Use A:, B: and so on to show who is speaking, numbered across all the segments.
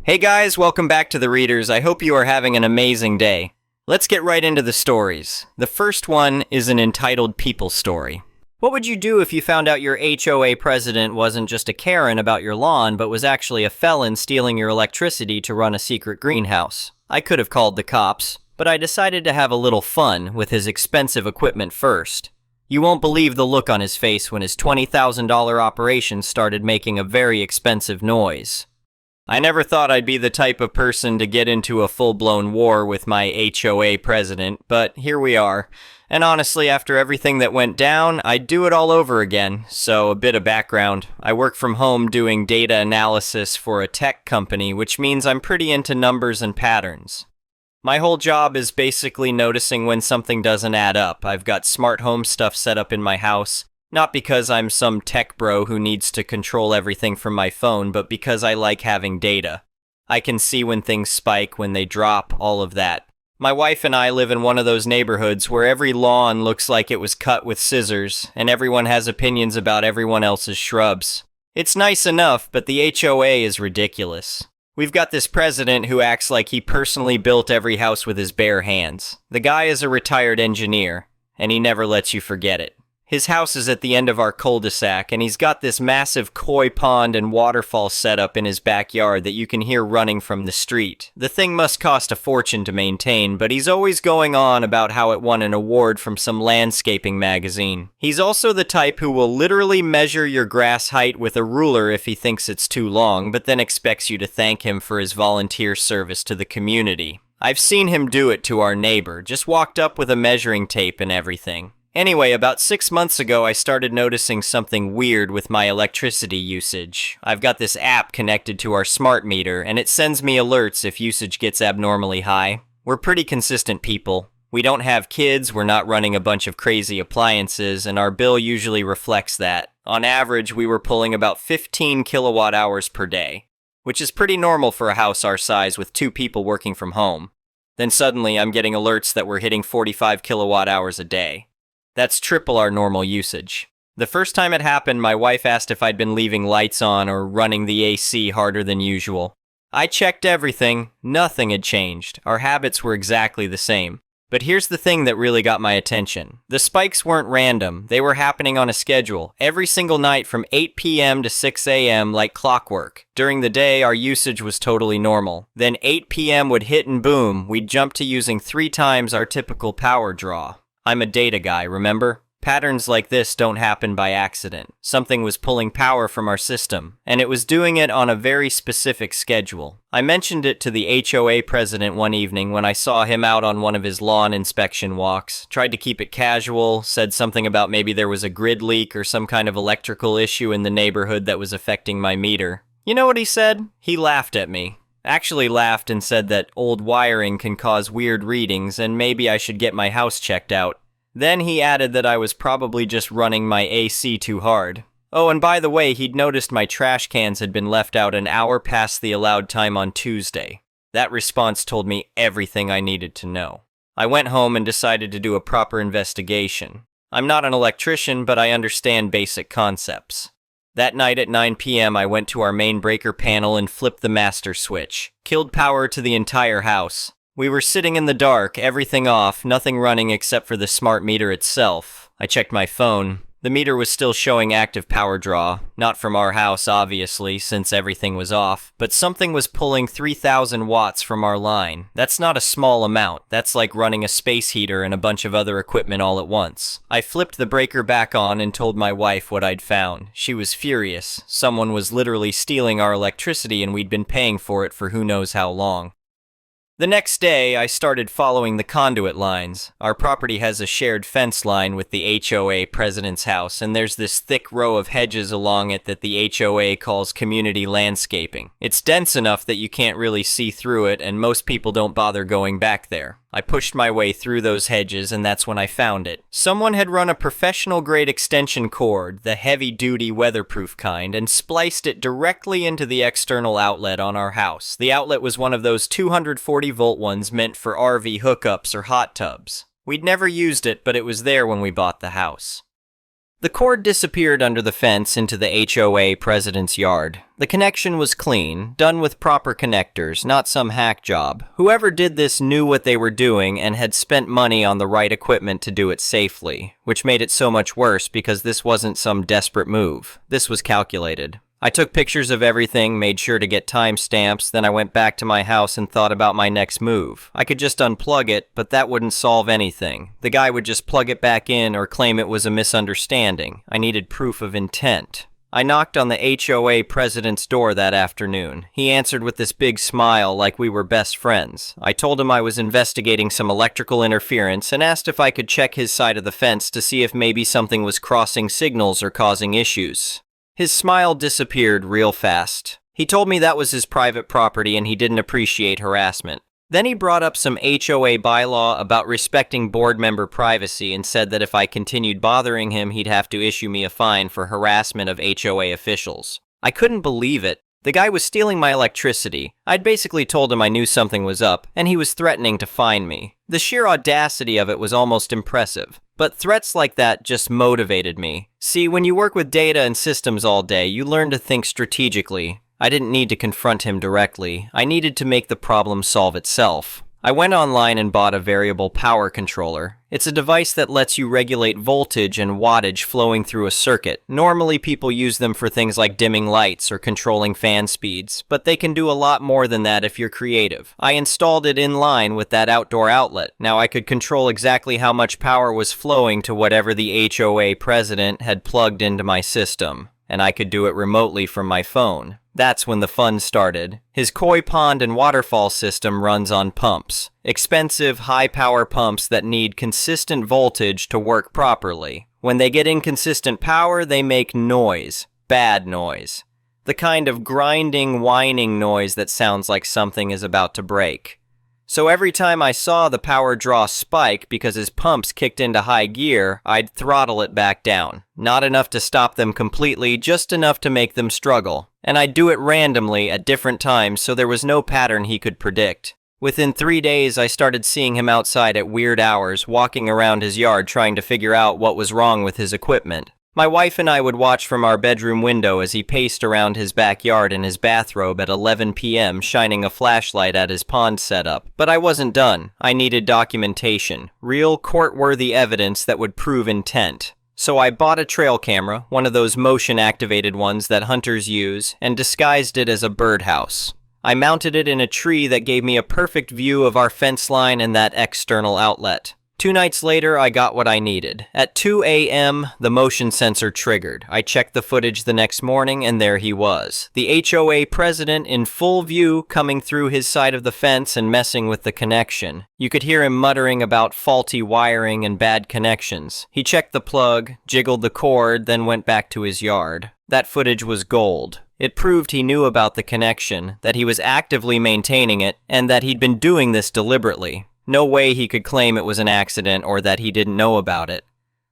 A: Hey guys, welcome back to the Readers. I hope you are having an amazing day. Let's get right into the stories. The first one is an entitled People Story. What would you do if you found out your HOA president wasn't just a Karen about your lawn, but was actually a felon stealing your electricity to run a secret greenhouse? I could have called the cops, but I decided to have a little fun with his expensive equipment first. You won't believe the look on his face when his $20,000 operation started making a very expensive noise. I never thought I'd be the type of person to get into a full-blown war with my HOA president, but here we are. And honestly, after everything that went down, I'd do it all over again. So a bit of background. I work from home doing data analysis for a tech company, which means I'm pretty into numbers and patterns. My whole job is basically noticing when something doesn't add up. I've got smart home stuff set up in my house. Not because I'm some tech bro who needs to control everything from my phone, but because I like having data. I can see when things spike, when they drop, all of that. My wife and I live in one of those neighborhoods where every lawn looks like it was cut with scissors, and everyone has opinions about everyone else's shrubs. It's nice enough, but the HOA is ridiculous. We've got this president who acts like he personally built every house with his bare hands. The guy is a retired engineer, and he never lets you forget it. His house is at the end of our cul-de-sac, and he's got this massive koi pond and waterfall set up in his backyard that you can hear running from the street. The thing must cost a fortune to maintain, but he's always going on about how it won an award from some landscaping magazine. He's also the type who will literally measure your grass height with a ruler if he thinks it's too long, but then expects you to thank him for his volunteer service to the community. I've seen him do it to our neighbor, just walked up with a measuring tape and everything. Anyway, about 6 months ago, I started noticing something weird with my electricity usage. I've got this app connected to our smart meter, and it sends me alerts if usage gets abnormally high. We're pretty consistent people. We don't have kids, we're not running a bunch of crazy appliances, and our bill usually reflects that. On average, we were pulling about 15 kilowatt hours per day, which is pretty normal for a house our size with 2 people working from home. Then suddenly, I'm getting alerts that we're hitting 45 kilowatt hours a day. That's triple our normal usage. The first time it happened, my wife asked if I'd been leaving lights on or running the AC harder than usual. I checked everything. Nothing had changed. Our habits were exactly the same. But here's the thing that really got my attention. The spikes weren't random. They were happening on a schedule, every single night from 8 p.m. to 6 a.m. like clockwork. During the day, our usage was totally normal. Then 8 p.m. would hit and boom, we'd jump to using 3 times our typical power draw. I'm a data guy, remember? Patterns like this don't happen by accident. Something was pulling power from our system, and it was doing it on a very specific schedule. I mentioned it to the HOA president one evening when I saw him out on one of his lawn inspection walks, tried to keep it casual, said something about maybe there was a grid leak or some kind of electrical issue in the neighborhood that was affecting my meter. You know what he said? He laughed at me. Actually laughed and said that old wiring can cause weird readings and maybe I should get my house checked out. Then he added that I was probably just running my AC too hard. Oh, and by the way, he'd noticed my trash cans had been left out an hour past the allowed time on Tuesday. That response told me everything I needed to know. I went home and decided to do a proper investigation. I'm not an electrician, but I understand basic concepts. That night at 9 p.m. I went to our main breaker panel and flipped the master switch. Killed power to the entire house. We were sitting in the dark, everything off, nothing running except for the smart meter itself. I checked my phone. The meter was still showing active power draw. Not from our house, obviously, since everything was off. But something was pulling 3,000 watts from our line. That's not a small amount. That's like running a space heater and a bunch of other equipment all at once. I flipped the breaker back on and told my wife what I'd found. She was furious. Someone was literally stealing our electricity and we'd been paying for it for who knows how long. The next day, I started following the conduit lines. Our property has a shared fence line with the HOA president's house, and there's this thick row of hedges along it that the HOA calls community landscaping. It's dense enough that you can't really see through it, and most people don't bother going back there. I pushed my way through those hedges, and that's when I found it. Someone had run a professional-grade extension cord, the heavy-duty weatherproof kind, and spliced it directly into the external outlet on our house. The outlet was one of those 240-volt ones meant for RV hookups or hot tubs. We'd never used it, but it was there when we bought the house. The cord disappeared under the fence into the HOA president's yard. The connection was clean, done with proper connectors, not some hack job. Whoever did this knew what they were doing and had spent money on the right equipment to do it safely, which made it so much worse because this wasn't some desperate move. This was calculated. I took pictures of everything, made sure to get timestamps, then I went back to my house and thought about my next move. I could just unplug it, but that wouldn't solve anything. The guy would just plug it back in or claim it was a misunderstanding. I needed proof of intent. I knocked on the HOA president's door that afternoon. He answered with this big smile like we were best friends. I told him I was investigating some electrical interference and asked if I could check his side of the fence to see if maybe something was crossing signals or causing issues. His smile disappeared real fast. He told me that was his private property and he didn't appreciate harassment. Then he brought up some HOA bylaw about respecting board member privacy and said that if I continued bothering him, he'd have to issue me a fine for harassment of HOA officials. I couldn't believe it. The guy was stealing my electricity. I'd basically told him I knew something was up, and he was threatening to fine me. The sheer audacity of it was almost impressive. But threats like that just motivated me. See, when you work with data and systems all day, you learn to think strategically. I didn't need to confront him directly. I needed to make the problem solve itself. I went online and bought a variable power controller. It's a device that lets you regulate voltage and wattage flowing through a circuit. Normally people use them for things like dimming lights or controlling fan speeds, but they can do a lot more than that if you're creative. I installed it in line with that outdoor outlet. Now I could control exactly how much power was flowing to whatever the HOA president had plugged into my system, and I could do it remotely from my phone. That's when the fun started. His koi pond and waterfall system runs on pumps. Expensive, high-power pumps that need consistent voltage to work properly. When they get inconsistent power, they make noise. Bad noise. The kind of grinding, whining noise that sounds like something is about to break. So every time I saw the power draw spike because his pumps kicked into high gear, I'd throttle it back down. Not enough to stop them completely, just enough to make them struggle. And I'd do it randomly at different times so there was no pattern he could predict. Within 3 days, I started seeing him outside at weird hours, walking around his yard trying to figure out what was wrong with his equipment. My wife and I would watch from our bedroom window as he paced around his backyard in his bathrobe at 11 p.m., shining a flashlight at his pond setup. But I wasn't done. I needed documentation. Real, court-worthy evidence that would prove intent. So I bought a trail camera, one of those motion-activated ones that hunters use, and disguised it as a birdhouse. I mounted it in a tree that gave me a perfect view of our fence line and that external outlet. 2 nights later, I got what I needed. At 2 a.m., the motion sensor triggered. I checked the footage the next morning, and there he was. The HOA president in full view coming through his side of the fence and messing with the connection. You could hear him muttering about faulty wiring and bad connections. He checked the plug, jiggled the cord, then went back to his yard. That footage was gold. It proved he knew about the connection, that he was actively maintaining it, and that he'd been doing this deliberately. No way he could claim it was an accident or that he didn't know about it.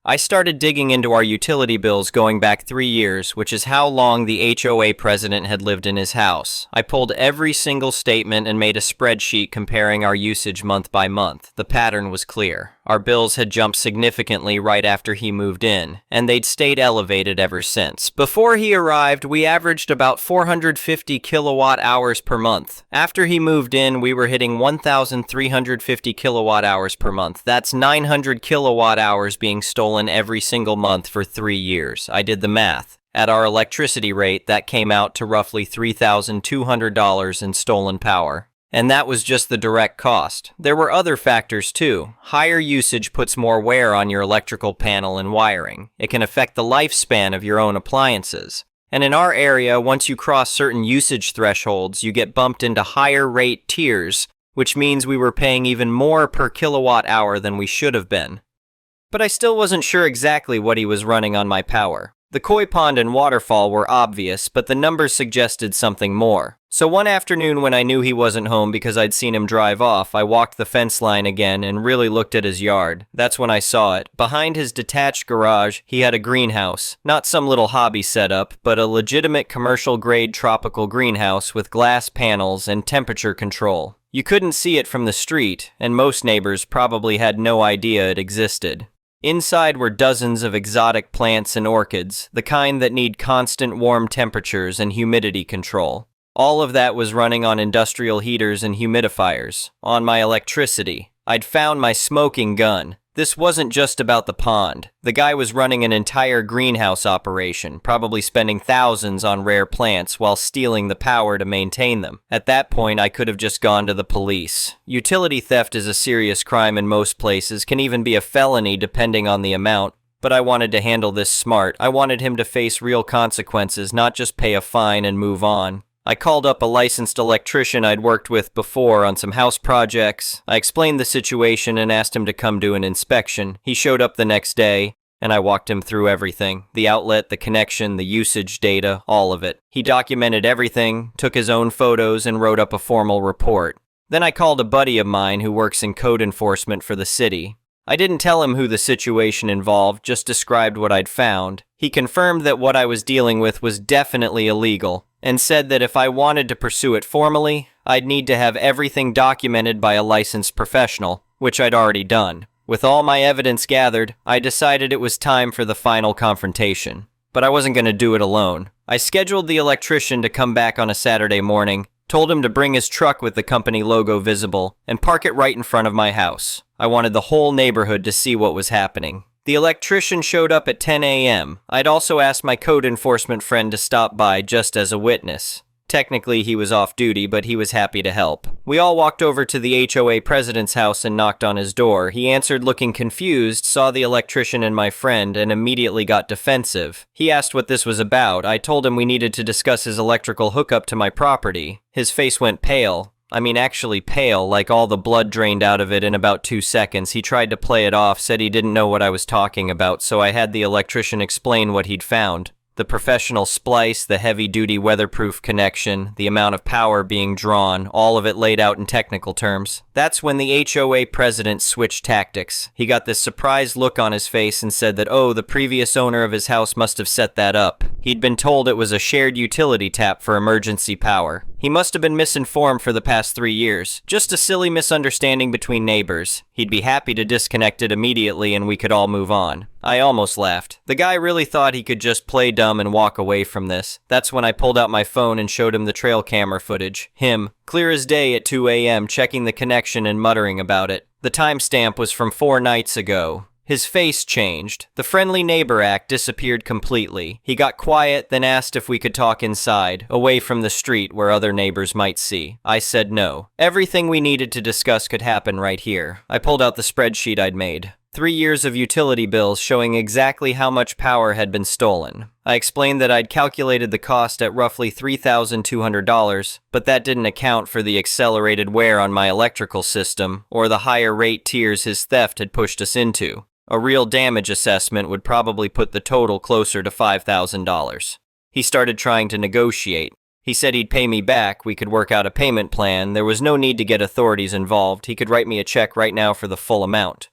A: I started digging into our utility bills going back 3 years, which is how long the HOA president had lived in his house. I pulled every single statement and made a spreadsheet comparing our usage month by month. The pattern was clear. Our bills had jumped significantly right after he moved in, and they'd stayed elevated ever since. Before he arrived, we averaged about 450 kilowatt hours per month. After he moved in, we were hitting 1,350 kilowatt hours per month. That's 900 kilowatt hours being stolen every single month for 3 years. I did the math. At our electricity rate, that came out to roughly $3,200 in stolen power. And that was just the direct cost. There were other factors too. Higher usage puts more wear on your electrical panel and wiring. It can affect the lifespan of your own appliances. And in our area, once you cross certain usage thresholds, you get bumped into higher rate tiers, which means we were paying even more per kilowatt hour than we should have been. But I still wasn't sure exactly what he was running on my power. The koi pond and waterfall were obvious, but the numbers suggested something more. So one afternoon when I knew he wasn't home because I'd seen him drive off, I walked the fence line again and really looked at his yard. That's when I saw it. Behind his detached garage, he had a greenhouse. Not some little hobby setup, but a legitimate commercial-grade tropical greenhouse with glass panels and temperature control. You couldn't see it from the street, and most neighbors probably had no idea it existed. Inside were dozens of exotic plants and orchids, the kind that need constant warm temperatures and humidity control. All of that was running on industrial heaters and humidifiers, on my electricity. I'd found my smoking gun. This wasn't just about the pond. The guy was running an entire greenhouse operation, probably spending thousands on rare plants while stealing the power to maintain them. At that point, I could have just gone to the police. Utility theft is a serious crime in most places, can even be a felony depending on the amount. But I wanted to handle this smart. I wanted him to face real consequences, not just pay a fine and move on. I called up a licensed electrician I'd worked with before on some house projects. I explained the situation and asked him to come do an inspection. He showed up the next day, and I walked him through everything. The outlet, the connection, the usage data, all of it. He documented everything, took his own photos, and wrote up a formal report. Then I called a buddy of mine who works in code enforcement for the city. I didn't tell him who the situation involved, just described what I'd found. He confirmed that what I was dealing with was definitely illegal, and said that if I wanted to pursue it formally, I'd need to have everything documented by a licensed professional, which I'd already done. With all my evidence gathered, I decided it was time for the final confrontation. But I wasn't going to do it alone. I scheduled the electrician to come back on a Saturday morning, told him to bring his truck with the company logo visible, and park it right in front of my house. I wanted the whole neighborhood to see what was happening. The electrician showed up at 10 a.m. I'd also asked my code enforcement friend to stop by just as a witness. Technically, he was off duty, but he was happy to help. We all walked over to the HOA president's house and knocked on his door. He answered looking confused, saw the electrician and my friend, and immediately got defensive. He asked what this was about. I told him we needed to discuss his electrical hookup to my property. His face went pale. Actually pale, like all the blood drained out of it in about 2 seconds. He tried to play it off, said he didn't know what I was talking about, so I had the electrician explain what he'd found. The professional splice, the heavy-duty weatherproof connection, the amount of power being drawn, all of it laid out in technical terms. That's when the HOA president switched tactics. He got this surprised look on his face and said that, oh, the previous owner of his house must have set that up. He'd been told it was a shared utility tap for emergency power. He must have been misinformed for the past 3 years. Just a silly misunderstanding between neighbors. He'd be happy to disconnect it immediately and we could all move on. I almost laughed. The guy really thought he could just play dumb and walk away from this. That's when I pulled out my phone and showed him the trail camera footage. Him, clear as day at 2 a.m., checking the connection and muttering about it. The timestamp was from 4 nights ago. His face changed. The friendly neighbor act disappeared completely. He got quiet, then asked if we could talk inside, away from the street where other neighbors might see. I said no. Everything we needed to discuss could happen right here. I pulled out the spreadsheet I'd made. 3 years of utility bills showing exactly how much power had been stolen. I explained that I'd calculated the cost at roughly $3,200, but that didn't account for the accelerated wear on my electrical system or the higher rate tiers his theft had pushed us into. A real damage assessment would probably put the total closer to $5,000. He started trying to negotiate. He said he'd pay me back, we could work out a payment plan, there was no need to get authorities involved, he could write me a check right now for the full amount.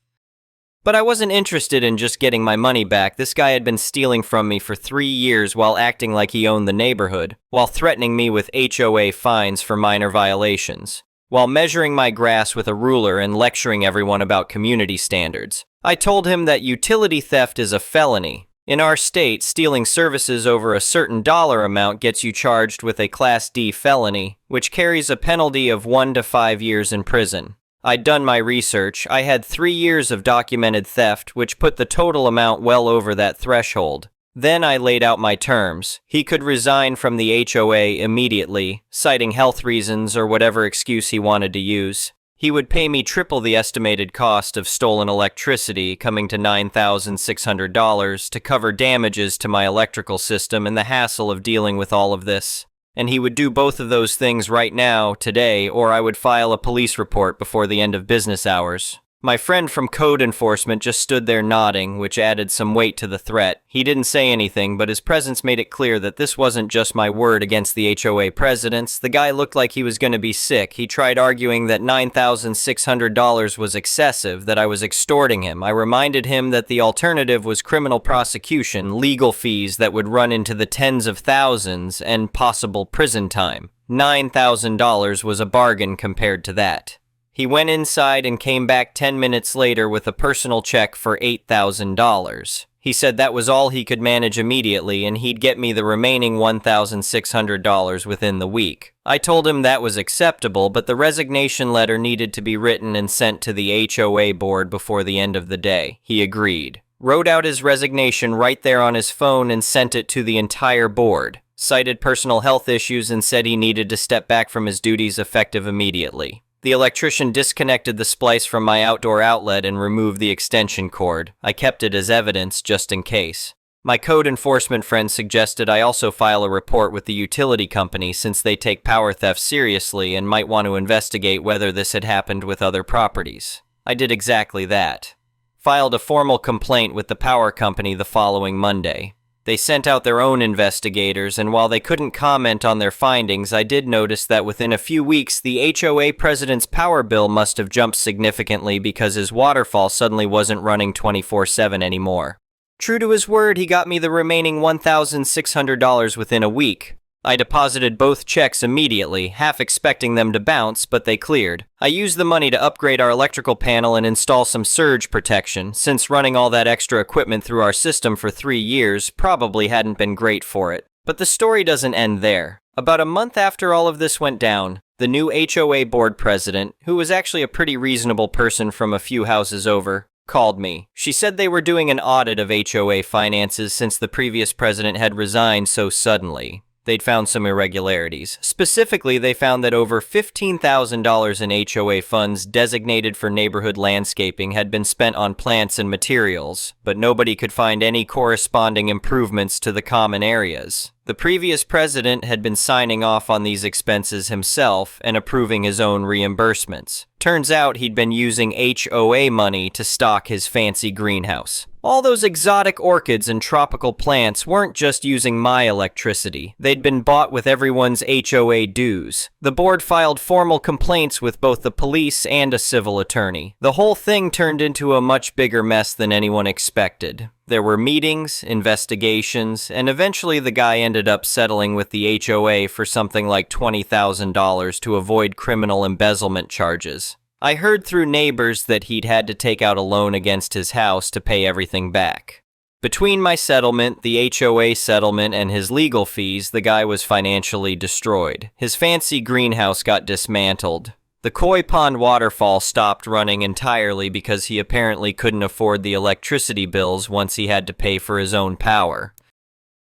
A: But I wasn't interested in just getting my money back. This guy had been stealing from me for 3 years while acting like he owned the neighborhood, while threatening me with HOA fines for minor violations, while measuring my grass with a ruler and lecturing everyone about community standards. I told him that utility theft is a felony. In our state, stealing services over a certain dollar amount gets you charged with a Class D felony, which carries a penalty of 1 to 5 years in prison. I'd done my research. I had 3 years of documented theft, which put the total amount well over that threshold. Then I laid out my terms. He could resign from the HOA immediately, citing health reasons or whatever excuse he wanted to use. He would pay me triple the estimated cost of stolen electricity, coming to $9,600, to cover damages to my electrical system and the hassle of dealing with all of this. And he would do both of those things right now, today, or I would file a police report before the end of business hours. My friend from code enforcement just stood there nodding, which added some weight to the threat. He didn't say anything, but his presence made it clear that this wasn't just my word against the HOA presidents. The guy looked like he was going to be sick. He tried arguing that $9,600 was excessive, that I was extorting him. I reminded him that the alternative was criminal prosecution, legal fees that would run into the tens of thousands, and possible prison time. $9,000 was a bargain compared to that. He went inside and came back 10 minutes later with a personal check for $8,000. He said that was all he could manage immediately and he'd get me the remaining $1,600 within the week. I told him that was acceptable, but the resignation letter needed to be written and sent to the HOA board before the end of the day. He agreed. Wrote out his resignation right there on his phone and sent it to the entire board. Cited personal health issues and said he needed to step back from his duties effective immediately. The electrician disconnected the splice from my outdoor outlet and removed the extension cord. I kept it as evidence just in case. My code enforcement friend suggested I also file a report with the utility company since they take power theft seriously and might want to investigate whether this had happened with other properties. I did exactly that. Filed a formal complaint with the power company the following Monday. They sent out their own investigators, and while they couldn't comment on their findings, I did notice that within a few weeks, the HOA president's power bill must have jumped significantly because his waterfall suddenly wasn't running 24/7 anymore. True to his word, he got me the remaining $1,600 within a week. I deposited both checks immediately, half expecting them to bounce, but they cleared. I used the money to upgrade our electrical panel and install some surge protection, since running all that extra equipment through our system for 3 years probably hadn't been great for it. But the story doesn't end there. About a month after all of this went down, the new HOA board president, who was actually a pretty reasonable person from a few houses over, called me. She said they were doing an audit of HOA finances since the previous president had resigned so suddenly. They'd found some irregularities. Specifically, they found that over $15,000 in HOA funds designated for neighborhood landscaping had been spent on plants and materials, but nobody could find any corresponding improvements to the common areas. The previous president had been signing off on these expenses himself and approving his own reimbursements. Turns out he'd been using HOA money to stock his fancy greenhouse. All those exotic orchids and tropical plants weren't just using my electricity. They'd been bought with everyone's HOA dues. The board filed formal complaints with both the police and a civil attorney. The whole thing turned into a much bigger mess than anyone expected. There were meetings, investigations, and eventually the guy ended up settling with the HOA for something like $20,000 to avoid criminal embezzlement charges. I heard through neighbors that he'd had to take out a loan against his house to pay everything back. Between my settlement, the HOA settlement, and his legal fees, the guy was financially destroyed. His fancy greenhouse got dismantled. The koi pond waterfall stopped running entirely because he apparently couldn't afford the electricity bills once he had to pay for his own power.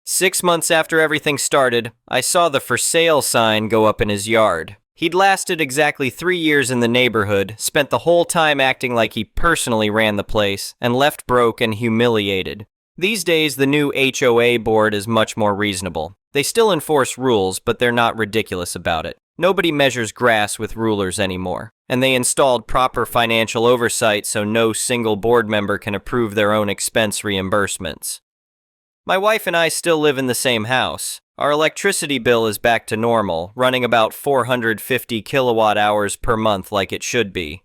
A: 6 months after everything started, I saw the for sale sign go up in his yard. He'd lasted exactly 3 years in the neighborhood, spent the whole time acting like he personally ran the place, and left broke and humiliated. These days, the new HOA board is much more reasonable. They still enforce rules, but they're not ridiculous about it. Nobody measures grass with rulers anymore, and they installed proper financial oversight so no single board member can approve their own expense reimbursements. My wife and I still live in the same house. Our electricity bill is back to normal, running about 450 kilowatt hours per month like it should be.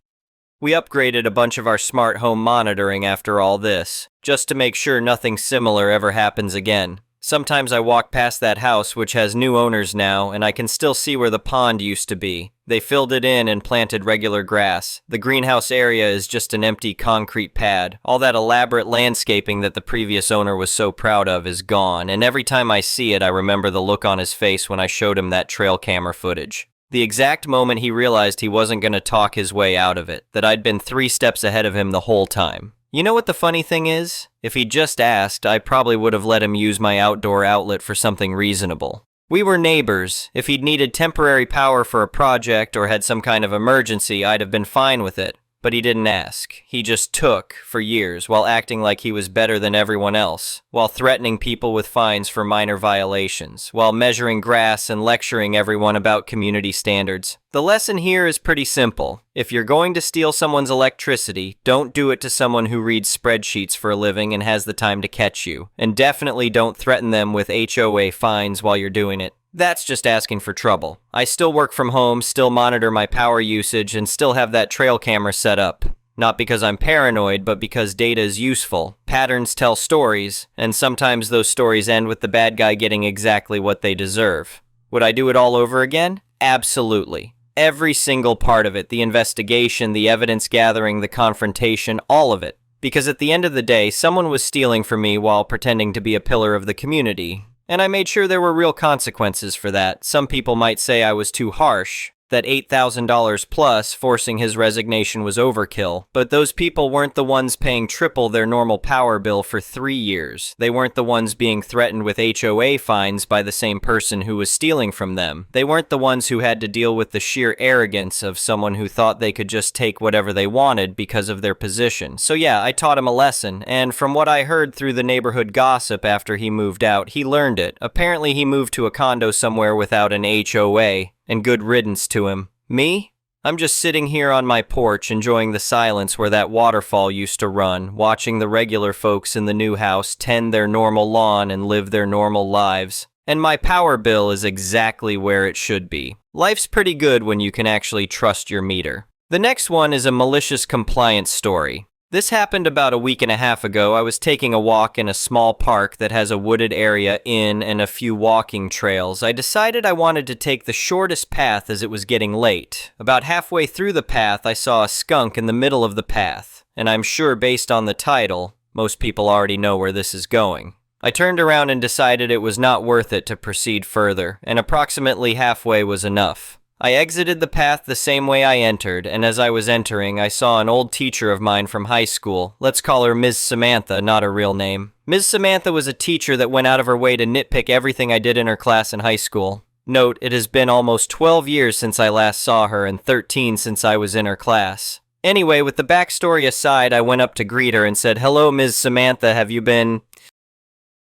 A: We upgraded a bunch of our smart home monitoring after all this, just to make sure nothing similar ever happens again. Sometimes I walk past that house, which has new owners now, and I can still see where the pond used to be. They filled it in and planted regular grass. The greenhouse area is just an empty concrete pad. All that elaborate landscaping that the previous owner was so proud of is gone, and every time I see it, I remember the look on his face when I showed him that trail camera footage. The exact moment he realized he wasn't going to talk his way out of it, that I'd been 3 steps ahead of him the whole time. You know what the funny thing is? If he'd just asked, I probably would have let him use my outdoor outlet for something reasonable. We were neighbors. If he'd needed temporary power for a project or had some kind of emergency, I'd have been fine with it. But he didn't ask. He just took, for years, while acting like he was better than everyone else, while threatening people with fines for minor violations, while measuring grass and lecturing everyone about community standards. The lesson here is pretty simple. If you're going to steal someone's electricity, don't do it to someone who reads spreadsheets for a living and has the time to catch you. And definitely don't threaten them with HOA fines while you're doing it. That's just asking for trouble. I still work from home, still monitor my power usage, and still have that trail camera set up. Not because I'm paranoid, but because data is useful. Patterns tell stories, and sometimes those stories end with the bad guy getting exactly what they deserve. Would I do it all over again? Absolutely. Every single part of it, the investigation, the evidence gathering, the confrontation, all of it. Because at the end of the day, someone was stealing from me while pretending to be a pillar of the community. And I made sure there were real consequences for that. Some people might say I was too harsh, that $8,000 plus forcing his resignation was overkill, but those people weren't the ones paying triple their normal power bill for 3 years. They weren't the ones being threatened with HOA fines by the same person who was stealing from them. They weren't the ones who had to deal with the sheer arrogance of someone who thought they could just take whatever they wanted because of their position. So yeah, I taught him a lesson, and from what I heard through the neighborhood gossip after he moved out, he learned it. Apparently he moved to a condo somewhere without an HOA. And good riddance to him. Me? I'm just sitting here on my porch enjoying the silence where that waterfall used to run, watching the regular folks in the new house tend their normal lawn and live their normal lives. And my power bill is exactly where it should be. Life's pretty good when you can actually trust your meter. The next one is a malicious compliance story. This happened about a week and a half ago. I was taking a walk in a small park that has a wooded area in and a few walking trails. I decided I wanted to take the shortest path as it was getting late. About halfway through the path, I saw a skunk in the middle of the path, and I'm sure based on the title, most people already know where this is going. I turned around and decided it was not worth it to proceed further, and approximately halfway was enough. I exited the path the same way I entered, and as I was entering, I saw an old teacher of mine from high school. Let's call her Ms. Samantha, not her real name. Ms. Samantha was a teacher that went out of her way to nitpick everything I did in her class in high school. Note, it has been almost 12 years since I last saw her and 13 since I was in her class. Anyway, with the backstory aside, I went up to greet her and said, "Hello, Ms. Samantha, have you been—"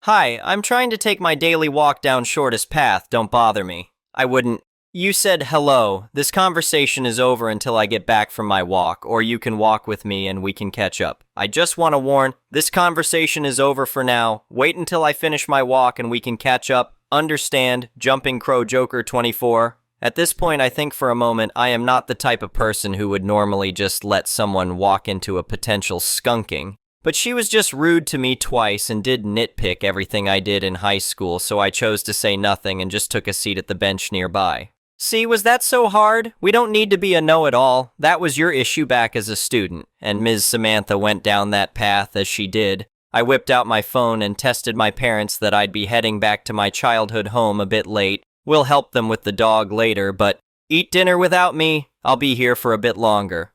A: "Hi, I'm trying to take my daily walk down shortest path, don't bother me." I wouldn't. "You said hello. This conversation is over until I get back from my walk, or you can walk with me and we can catch up. I just want to warn, this conversation is over for now. Wait until I finish my walk and we can catch up. Understand, Jumping Crow Joker 24. At this point, I think for a moment, I am not the type of person who would normally just let someone walk into a potential skunking. But she was just rude to me twice and did nitpick everything I did in high school, so I chose to say nothing and just took a seat at the bench nearby. See, was that so hard? We don't need to be a know-it-all. That was your issue back as a student. And Ms. Samantha went down that path as she did. I whipped out my phone and tested my parents that I'd be heading back to my childhood home a bit late. We'll help them with the dog later, but eat dinner without me. I'll be here for a bit longer.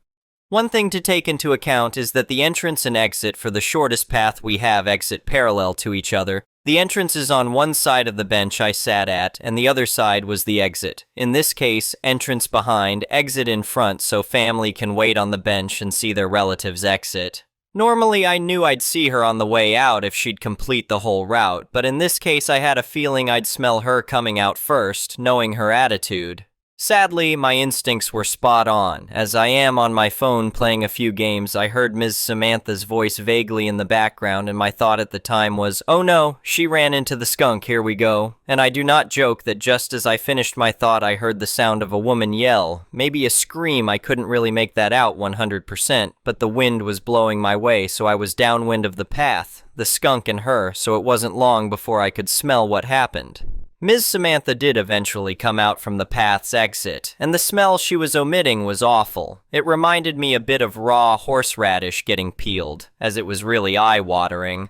A: One thing to take into account is that the entrance and exit for the shortest path we have exit parallel to each other. The entrance is on one side of the bench I sat at, and the other side was the exit. In this case, entrance behind, exit in front so family can wait on the bench and see their relatives exit. Normally, I knew I'd see her on the way out if she'd complete the whole route, but in this case I had a feeling I'd smell her coming out first, knowing her attitude. Sadly, my instincts were spot on. As I am on my phone playing a few games, I heard Ms. Samantha's voice vaguely in the background, and my thought at the time was, "Oh no, she ran into the skunk, here we go." And I do not joke that just as I finished my thought, I heard the sound of a woman yell. Maybe a scream, I couldn't really make that out 100%, but the wind was blowing my way, so I was downwind of the path, the skunk and her, so it wasn't long before I could smell what happened. Ms. Samantha did eventually come out from the path's exit, and the smell she was omitting was awful. It reminded me a bit of raw horseradish getting peeled, as it was really eye-watering.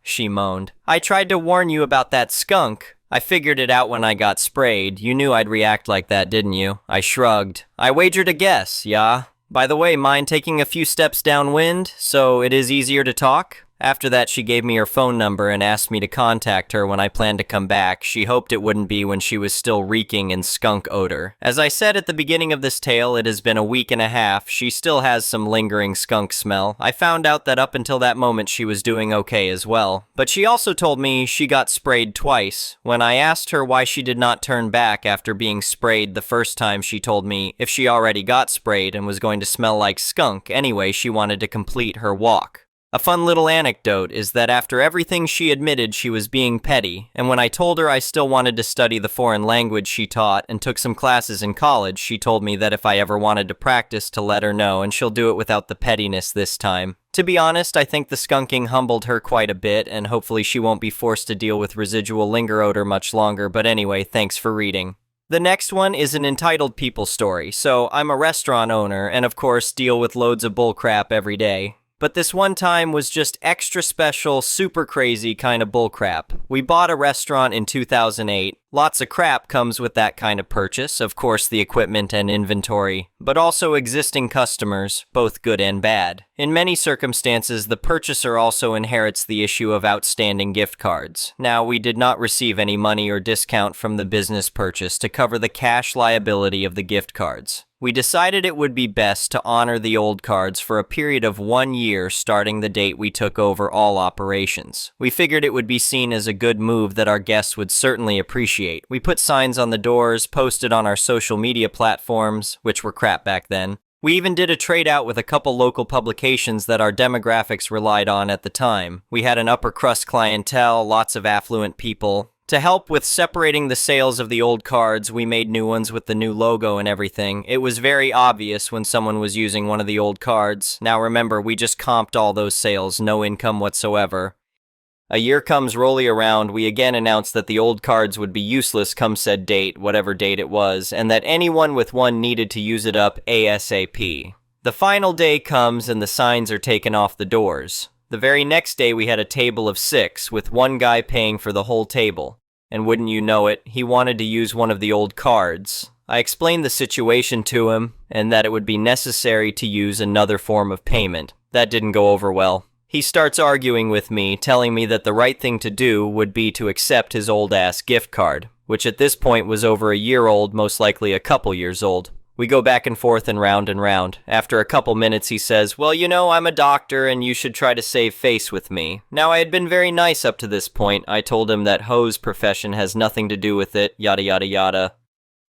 A: She moaned. "I tried to warn you about that skunk. I figured it out when I got sprayed. You knew I'd react like that, didn't you?" I shrugged. "I wagered a guess, yeah? By the way, mind taking a few steps downwind, so it is easier to talk?" After that, she gave me her phone number and asked me to contact her when I planned to come back. She hoped it wouldn't be when she was still reeking in skunk odor. As I said at the beginning of this tale, it has been a week and a half. She still has some lingering skunk smell. I found out that up until that moment she was doing okay as well. But she also told me she got sprayed twice. When I asked her why she did not turn back after being sprayed the first time, she told me if she already got sprayed and was going to smell like skunk anyway, she wanted to complete her walk. A fun little anecdote is that after everything she admitted she was being petty, and when I told her I still wanted to study the foreign language she taught and took some classes in college, she told me that if I ever wanted to practice to let her know, and she'll do it without the pettiness this time. To be honest, I think the skunking humbled her quite a bit, and hopefully she won't be forced to deal with residual linger odor much longer, but anyway, thanks for reading. The next one is an entitled people story. So I'm a restaurant owner and of course deal with loads of bullcrap every day. But this one time was just extra special, super crazy kind of bullcrap. We bought a restaurant in 2008. Lots of crap comes with that kind of purchase, of course the equipment and inventory, but also existing customers, both good and bad. In many circumstances, the purchaser also inherits the issue of outstanding gift cards. Now, we did not receive any money or discount from the business purchase to cover the cash liability of the gift cards. We decided it would be best to honor the old cards for a period of 1 year starting the date we took over all operations. We figured it would be seen as a good move that our guests would certainly appreciate. We put signs on the doors, posted on our social media platforms, which were crap back then. We even did a trade out with a couple local publications that our demographics relied on at the time. We had an upper crust clientele, lots of affluent people. To help with separating the sales of the old cards, we made new ones with the new logo and everything. It was very obvious when someone was using one of the old cards. Now remember, we just comped all those sales, no income whatsoever. A year comes rolling around, we again announced that the old cards would be useless come said date, whatever date it was, and that anyone with one needed to use it up ASAP. The final day comes and the signs are taken off the doors. The very next day we had a table of 6, with one guy paying for the whole table. And wouldn't you know it, he wanted to use one of the old cards. I explained the situation to him, and that it would be necessary to use another form of payment. That didn't go over well. He starts arguing with me, telling me that the right thing to do would be to accept his old-ass gift card, which at this point was over a year old, most likely a couple years old. We go back and forth and round and round. After a couple minutes he says, well, you know, I'm a doctor and you should try to save face with me. Now, I had been very nice up to this point. I told him that HOA's profession has nothing to do with it, yada yada yada.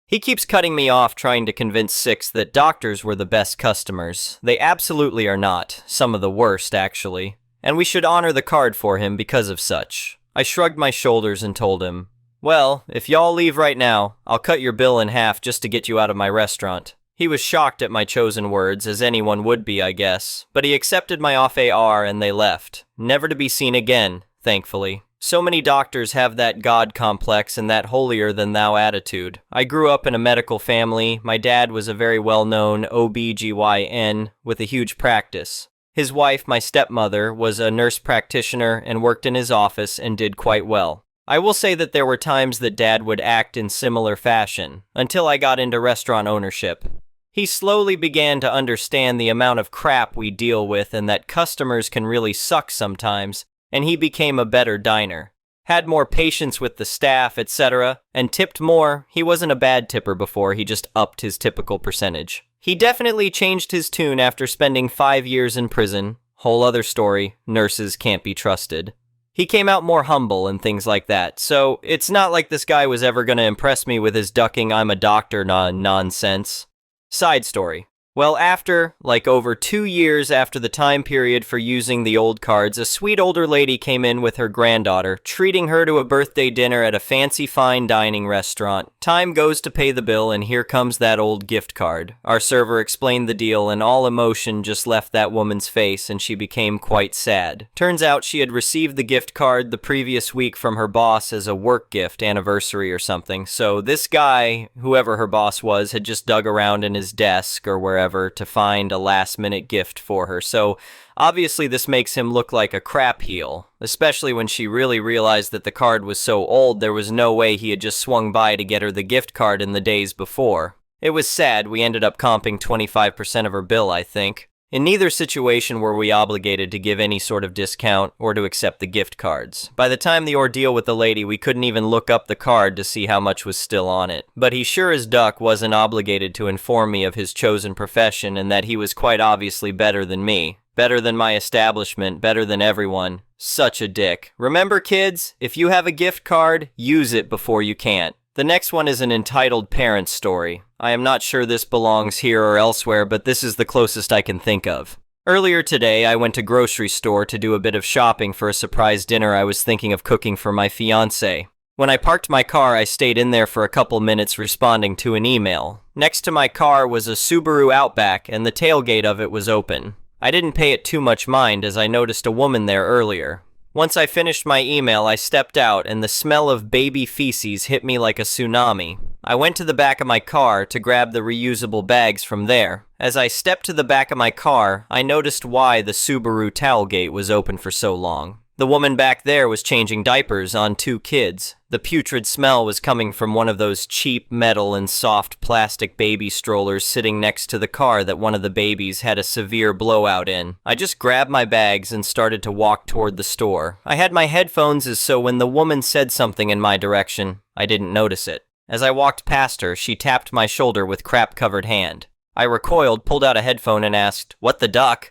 A: He keeps cutting me off, trying to convince Six that doctors were the best customers. They absolutely are not. Some of the worst, actually. And we should honor the card for him because of such. I shrugged my shoulders and told him, well, if y'all leave right now, I'll cut your bill in half just to get you out of my restaurant. He was shocked at my chosen words, as anyone would be, I guess, but he accepted my off-AR and they left, never to be seen again, thankfully. So many doctors have that God complex and that holier-than-thou attitude. I grew up in a medical family. My dad was a very well-known OB/GYN with a huge practice. His wife, my stepmother, was a nurse practitioner and worked in his office and did quite well. I will say that there were times that Dad would act in similar fashion, until I got into restaurant ownership. He slowly began to understand the amount of crap we deal with and that customers can really suck sometimes, and he became a better diner. Had more patience with the staff, etc., and tipped more. He wasn't a bad tipper before, he just upped his typical percentage. He definitely changed his tune after spending 5 years in prison. Whole other story, nurses can't be trusted. He came out more humble and things like that, so it's not like this guy was ever gonna impress me with his ducking I'm a doctor nonsense. Side story. Well, after, like over 2 years after the time period for using the old cards, a sweet older lady came in with her granddaughter, treating her to a birthday dinner at a fancy fine dining restaurant. Time goes to pay the bill, and here comes that old gift card. Our server explained the deal, and all emotion just left that woman's face, and she became quite sad. Turns out she had received the gift card the previous week from her boss as a work gift, anniversary or something, so this guy, whoever her boss was, had just dug around in his desk or wherever to find a last-minute gift for her, so obviously this makes him look like a crap heel, especially when she really realized that the card was so old there was no way he had just swung by to get her the gift card in the days before. It was sad. We ended up comping 25% of her bill, I think. In neither situation were we obligated to give any sort of discount or to accept the gift cards. By the time the ordeal with the lady, we couldn't even look up the card to see how much was still on it. But he sure as duck wasn't obligated to inform me of his chosen profession and that he was quite obviously better than me. Better than my establishment, better than everyone. Such a dick. Remember, kids, if you have a gift card, use it before you can't. The next one is an entitled parent story. I am not sure this belongs here or elsewhere, but this is the closest I can think of. Earlier today, I went to grocery store to do a bit of shopping for a surprise dinner I was thinking of cooking for my fiancé. When I parked my car, I stayed in there for a couple minutes responding to an email. Next to my car was a Subaru Outback, and the tailgate of it was open. I didn't pay it too much mind as I noticed a woman there earlier. Once I finished my email, I stepped out, and the smell of baby feces hit me like a tsunami. I went to the back of my car to grab the reusable bags from there. As I stepped to the back of my car, I noticed why the Subaru tailgate was open for so long. The woman back there was changing diapers on 2 kids. The putrid smell was coming from one of those cheap metal and soft plastic baby strollers sitting next to the car that one of the babies had a severe blowout in. I just grabbed my bags and started to walk toward the store. I had my headphones in, so when the woman said something in my direction, I didn't notice it. As I walked past her, she tapped my shoulder with crap-covered hand. I recoiled, pulled out a headphone, and asked, "What the duck?"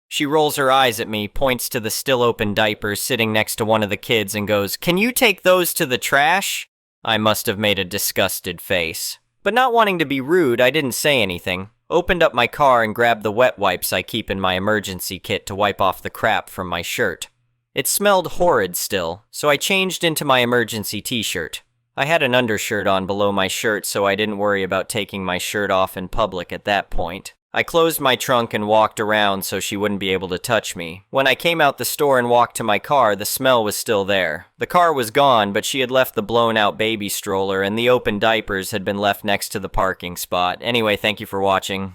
A: She rolls her eyes at me, points to the still-open diapers sitting next to one of the kids, and goes, "Can you take those to the trash?" I must have made a disgusted face. But not wanting to be rude, I didn't say anything. Opened up my car and grabbed the wet wipes I keep in my emergency kit to wipe off the crap from my shirt. It smelled horrid still, so I changed into my emergency t-shirt. I had an undershirt on below my shirt, so I didn't worry about taking my shirt off in public at that point. I closed my trunk and walked around so she wouldn't be able to touch me. When I came out the store and walked to my car, the smell was still there. The car was gone, but she had left the blown-out baby stroller, and the open diapers had been left next to the parking spot. Anyway, thank you for watching.